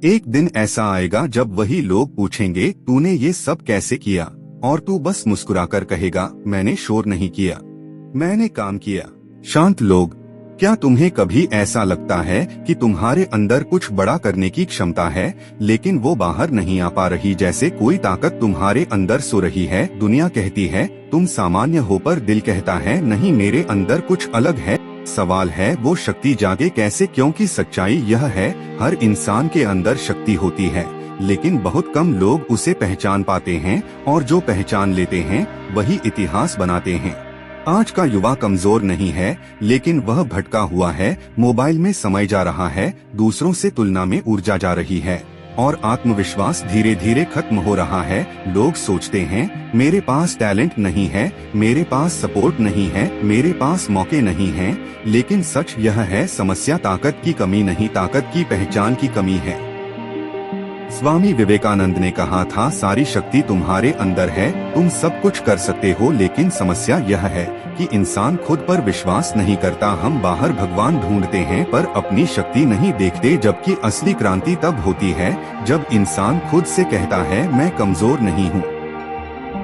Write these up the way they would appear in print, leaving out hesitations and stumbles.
एक दिन ऐसा आएगा जब वही लोग पूछेंगे तूने ये सब कैसे किया, और तू बस मुस्कुराकर कहेगा मैंने शोर नहीं किया, मैंने काम किया। शांत लोग, क्या तुम्हें कभी ऐसा लगता है कि तुम्हारे अंदर कुछ बड़ा करने की क्षमता है लेकिन वो बाहर नहीं आ पा रही, जैसे कोई ताकत तुम्हारे अंदर सो रही है? दुनिया कहती है तुम सामान्य हो, पर दिल कहता है नहीं, मेरे अंदर कुछ अलग है। सवाल है वो शक्ति जागे कैसे, क्योंकि सच्चाई यह है हर इंसान के अंदर शक्ति होती है, लेकिन बहुत कम लोग उसे पहचान पाते हैं, और जो पहचान लेते हैं वही इतिहास बनाते हैं। आज का युवा कमजोर नहीं है, लेकिन वह भटका हुआ है। मोबाइल में समय जा रहा है, दूसरों से तुलना में ऊर्जा जा रही है, और आत्मविश्वास धीरे धीरे खत्म हो रहा है। लोग सोचते हैं मेरे पास टैलेंट नहीं है, मेरे पास सपोर्ट नहीं है, मेरे पास मौके नहीं हैं, लेकिन सच यह है समस्या ताकत की कमी नहीं, ताकत की पहचान की कमी है। स्वामी विवेकानंद ने कहा था सारी शक्ति तुम्हारे अंदर है, तुम सब कुछ कर सकते हो, लेकिन समस्या यह है कि इंसान खुद पर विश्वास नहीं करता। हम बाहर भगवान ढूंढते हैं पर अपनी शक्ति नहीं देखते, जबकि असली क्रांति तब होती है जब इंसान खुद से कहता है मैं कमजोर नहीं हूँ।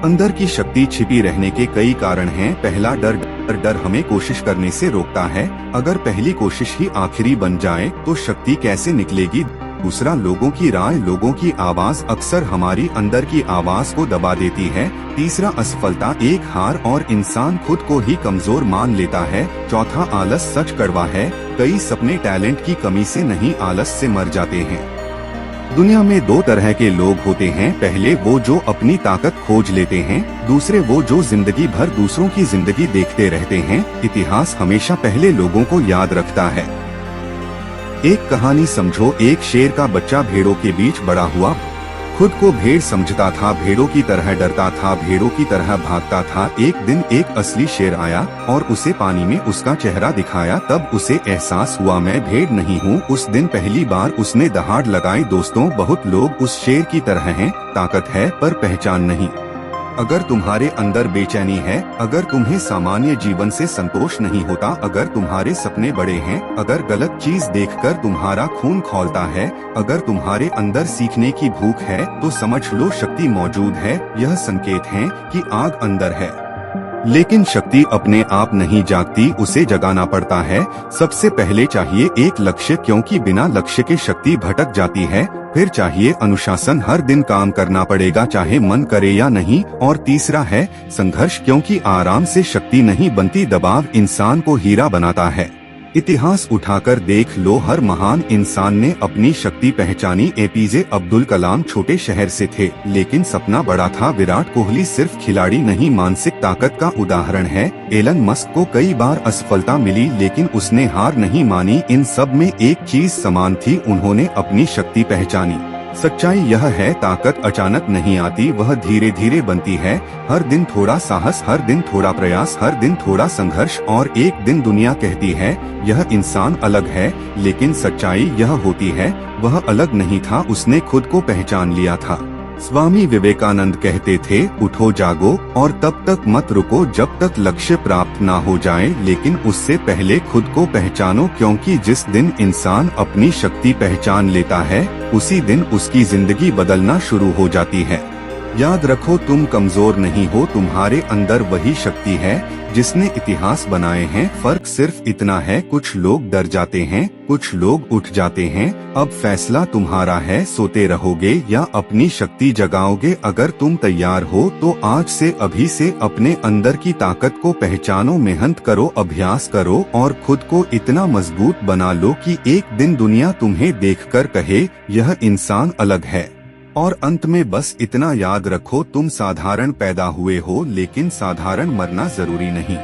अंदर की शक्ति छिपी रहने के कई कारण हैं। पहला, डर हमें कोशिश करने से रोकता है। अगर पहली कोशिश ही आखिरी बन जाए तो शक्ति कैसे निकलेगी? दूसरा, लोगों की राय, लोगों की आवाज अक्सर हमारी अंदर की आवाज को दबा देती है। तीसरा, असफलता एक हार और इंसान खुद को ही कमजोर मान लेता है। चौथा, आलस सच कड़वा है, कई सपने टैलेंट की कमी से नहीं आलस से मर जाते हैं। दुनिया में दो तरह के लोग होते हैं, पहले वो जो अपनी ताकत खोज लेते हैं, दूसरे वो जो जिंदगी भर दूसरों की जिंदगी देखते रहते हैं। इतिहास हमेशा पहले लोगों को याद रखता है। एक कहानी समझो, एक शेर का बच्चा भेड़ों के बीच बड़ा हुआ। खुद को भेड़ समझता था, भेड़ों की तरह डरता था, भेड़ों की तरह भागता था। एक दिन एक असली शेर आया और उसे पानी में उसका चेहरा दिखाया, तब उसे एहसास हुआ मैं भेड़ नहीं हूँ। उस दिन पहली बार उसने दहाड़ लगाई। दोस्तों, बहुत लोग उस शेर की तरह हैं, ताकत है पर पहचान नहीं। अगर तुम्हारे अंदर बेचैनी है, अगर तुम्हें सामान्य जीवन से संतोष नहीं होता, अगर तुम्हारे सपने बड़े हैं, अगर गलत चीज देखकर तुम्हारा खून खौलता है, अगर तुम्हारे अंदर सीखने की भूख है, तो समझ लो शक्ति मौजूद है। यह संकेत है कि आग अंदर है, लेकिन शक्ति अपने आप नहीं जागती, उसे जगाना पड़ता है। सबसे पहले चाहिए एक लक्ष्य, क्योंकि बिना लक्ष्य के शक्ति भटक जाती है। फिर चाहिए अनुशासन, हर दिन काम करना पड़ेगा चाहे मन करे या नहीं। और तीसरा है संघर्ष, क्योंकि आराम से शक्ति नहीं बनती, दबाव इंसान को हीरा बनाता है। इतिहास उठाकर देख लो, हर महान इंसान ने अपनी शक्ति पहचानी। एपीजे अब्दुल कलाम छोटे शहर से थे, लेकिन सपना बड़ा था। विराट कोहली सिर्फ खिलाड़ी नहीं, मानसिक ताकत का उदाहरण है। एलन मस्क को कई बार असफलता मिली, लेकिन उसने हार नहीं मानी। इन सब में एक चीज समान थी, उन्होंने अपनी शक्ति पहचानी। सच्चाई यह है ताकत अचानक नहीं आती, वह धीरे धीरे बनती है। हर दिन थोड़ा साहस, हर दिन थोड़ा प्रयास, हर दिन थोड़ा संघर्ष, और एक दिन दुनिया कहती है यह इंसान अलग है। लेकिन सच्चाई यह होती है वह अलग नहीं था, उसने खुद को पहचान लिया था। स्वामी विवेकानंद कहते थे उठो जागो और तब तक मत रुको जब तक लक्ष्य प्राप्त ना हो जाए, लेकिन उससे पहले खुद को पहचानो, क्योंकि जिस दिन इंसान अपनी शक्ति पहचान लेता है उसी दिन उसकी जिंदगी बदलना शुरू हो जाती है। याद रखो तुम कमजोर नहीं हो, तुम्हारे अंदर वही शक्ति है जिसने इतिहास बनाए हैं। फर्क सिर्फ इतना है, कुछ लोग डर जाते हैं, कुछ लोग उठ जाते हैं। अब फैसला तुम्हारा है, सोते रहोगे या अपनी शक्ति जगाओगे। अगर तुम तैयार हो तो आज से, अभी से अपने अंदर की ताकत को पहचानो, मेहनत करो, अभ्यास करो और खुद को इतना मजबूत बना लो कि एक दिन दुनिया तुम्हें देखकर कहे यह इंसान अलग है। और अंत में बस इतना याद रखो, तुम साधारण पैदा हुए हो, लेकिन साधारण मरना जरूरी नहीं।